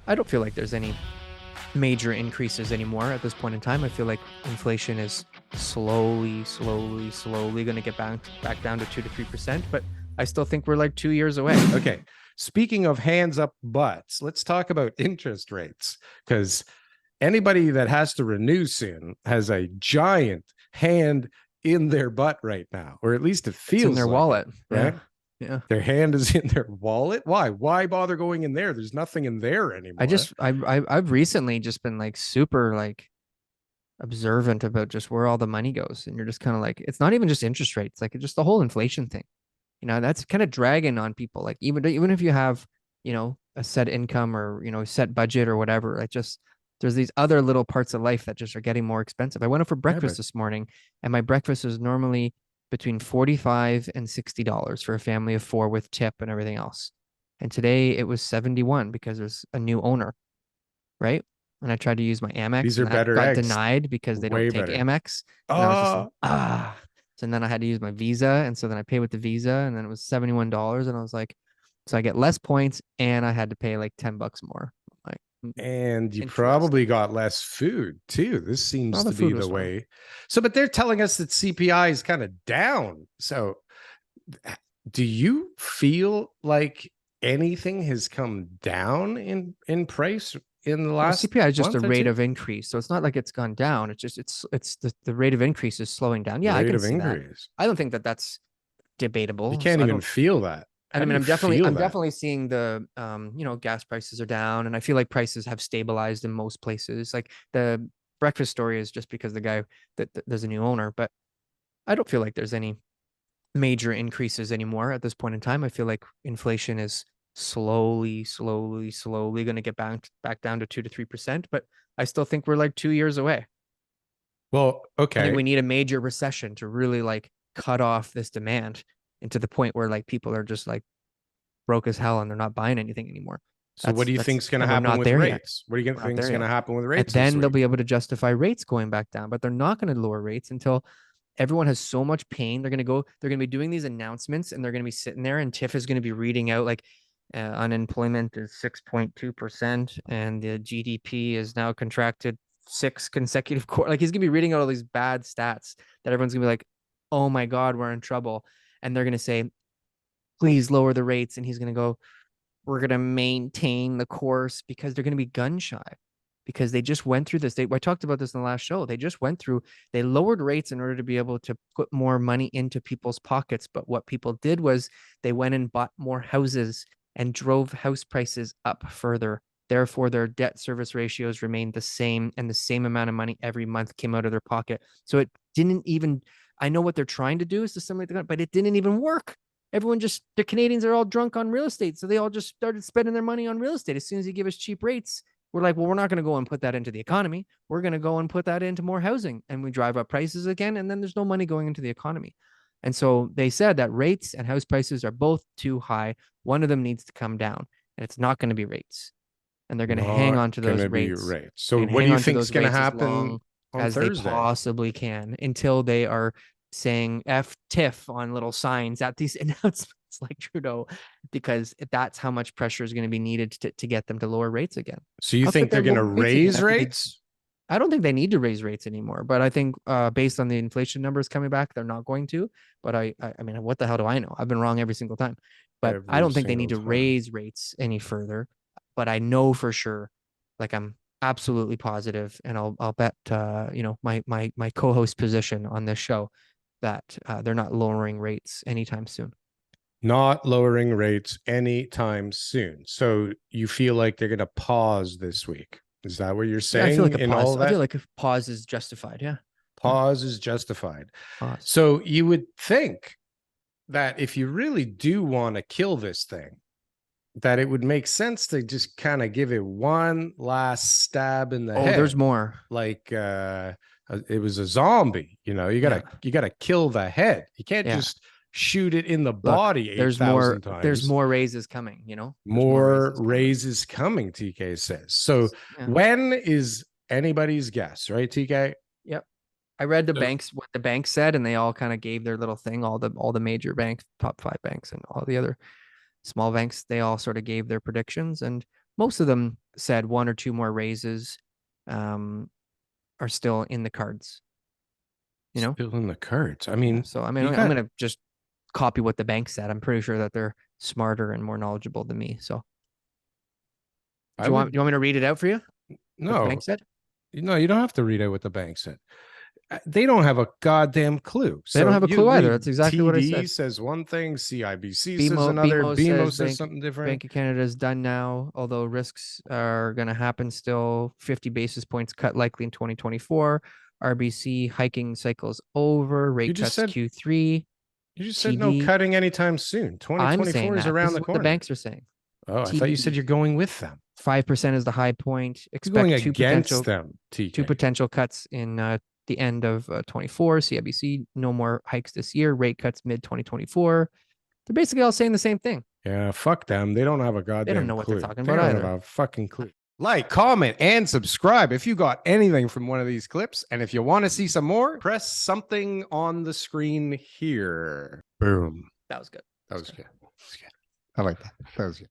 I don't feel like there's any major increases anymore at this point in time. I feel like inflation is slowly going to get back down to 2 to 3%, but I still think we're like 2 years away. Okay. Speaking of hands up butts, let's talk about interest rates, because anybody that has to renew soon has a giant hand in their butt right now, or at least it It's in feels their like wallet. it, Yeah. right? Yeah. Their hand is in their wallet. Why bother going in there? There's nothing in there anymore. I've recently just been like super like observant about just where all the money goes. And you're just kind of like, it's not even just interest rates, like it's just the whole inflation thing. That's kind of dragging on people. Like even if you have, a set income or, set budget or whatever, like just there's these other little parts of life that just are getting more expensive. I went out for Yeah, breakfast but this morning and my breakfast is normally between 45 and $60 for a family of four with tip and everything else. And today it was 71 because there's a new owner, right? And I tried to use my Amex these are and that better got eggs. denied because they don't Way take better. Amex. And I was just like, Oh, ah. So then I had to use my Visa. And so then I paid with the Visa and then it was $71. And I was like, so I get less points and I had to pay like $10 more. Like, and you probably interesting. got less food too. This All seems the to be food the was fine. way. So, but they're telling us that CPI is kind of down. So, do you feel like anything has come down in price in the Well, last CPI is just a month or rate two? of increase. So it's not like it's gone down. It's just it's the rate of increase is slowing down. Yeah, I Rate can of see that. increase. I don't think that that's You debatable. So can't I even don't. feel that. And How I do mean, you I'm definitely feel I'm that? definitely seeing the gas prices are down, and I feel like prices have stabilized in most places. Like the breakfast story is just because the guy that there's a new owner, but I don't feel like there's any major increases anymore at this point in time. I feel like inflation is slowly going to get back down to 2 to 3%, but I still think we're like 2 years away. Well, I think okay. we need a major recession to really like cut off this demand and to the point where like people are just like broke as hell and they're not buying anything anymore. So, what do you That's think is going to and we're happen not with there yet. rates? What do you We're not think is there going to yet. happen with And rates this then they'll week? be able to justify rates going back down, but they're not going to lower rates until everyone has so much pain. They're going to be doing these announcements and they're going to be sitting there and Tiff is going to be reading out like unemployment is 6.2% and the GDP is now contracted six consecutive quarters. Like he's going to be reading out all these bad stats that everyone's going to be like, oh my God, we're in trouble. And they're going to say, please lower the rates. And he's going to go, we're going to maintain the course because they're going to be gun shy because they just went through this. I talked about this in the last show. They lowered rates in order to be able to put more money into people's pockets. But what people did was they went and bought more houses and drove house prices up further. Therefore, their debt service ratios remained the same and the same amount of money every month came out of their pocket. So it didn't even, I know what they're trying to do is to simulate the, but it didn't even work. Everyone just, the Canadians are all drunk on real estate. So they all just started spending their money on real estate. As soon as you give us cheap rates, we're like, well, we're not going to go and put that into the economy. We're going to go and put that into more housing. And we drive up prices again. And then there's no money going into the economy. And so they said that rates and house prices are both too high. One of them needs to come down, and it's not going to be rates. And they're going to hang Not on to going those to be rates. rates. They're So, going to what do hang you on to think is those going to rates as happen long on as they Thursday? possibly can until they are saying F TIFF on little signs at these announcements like Trudeau, because that's how much pressure is going to be needed to get them to lower rates again. So, you How could think they they're going to lower rates again raise after they? rates? I don't think they need to raise rates anymore, but I think based on the inflation numbers coming back, they're not going to. But I mean, what the hell do I know? I've been wrong every single time. But I Every don't think they need single to time. raise rates any further. But I know for sure, like I'm absolutely positive, and I'll bet my co-host position on this show that they're not lowering rates anytime soon. Not lowering rates anytime soon. So, you feel like they're going to pause this week. Is that what you're Yeah, I feel like saying a in pause. all I feel that? like a pause is justified. Yeah, yeah, Pause is justified. pause. So, you would think that if you really do want to kill this thing, that it would make sense to just kind of give it one last stab in the Oh, there's head, more. like it was a zombie. You Yeah, gotta kill the head. You can't yeah. just shoot it in the Look, body 8,000 there's times. more raises coming, There's more More raises coming. raises coming, TK says. So, Yeah. when is anybody's guess, right, TK? Yep. I read So, what the banks said, and they all kind of gave their little thing. All the major banks, top five banks, and all the other small banks, they all sort of gave their predictions, and most of them said 1 or 2 more raises are still in the cards. You know, still in the cards. I mean, so I mean, I'm gonna just copy what the bank said. I'm pretty sure that they're smarter and more knowledgeable than me. So, do you want me to read it out for you? What the bank said? No, you don't have to read out what the bank said. They don't have a goddamn clue. They don't have a clue either. That's exactly what I said. TD says one thing, CIBC says another, BMO says something different. Bank of Canada is done now, although risks are going to happen still. 50 basis points cut likely in 2024. RBC hiking cycle is over. Rate cuts Q3. You just said no cutting anytime soon. 2024 is around the corner. The banks are saying. Oh, I thought you said you're going with them. 5% is the high point. Expect going against them. TK. 2 potential cuts in the end of 24. CIBC, no more hikes this year. Rate cuts mid 2024. They're basically all saying the same thing. Yeah, fuck them. They don't have a goddamn clue. They don't know what they're talking about either. They don't have a fucking clue. Like, comment, and subscribe if you got anything from one of these clips. And if you want to see some more, press something on the screen here. Boom. That was good. That was good. I like that. That was good.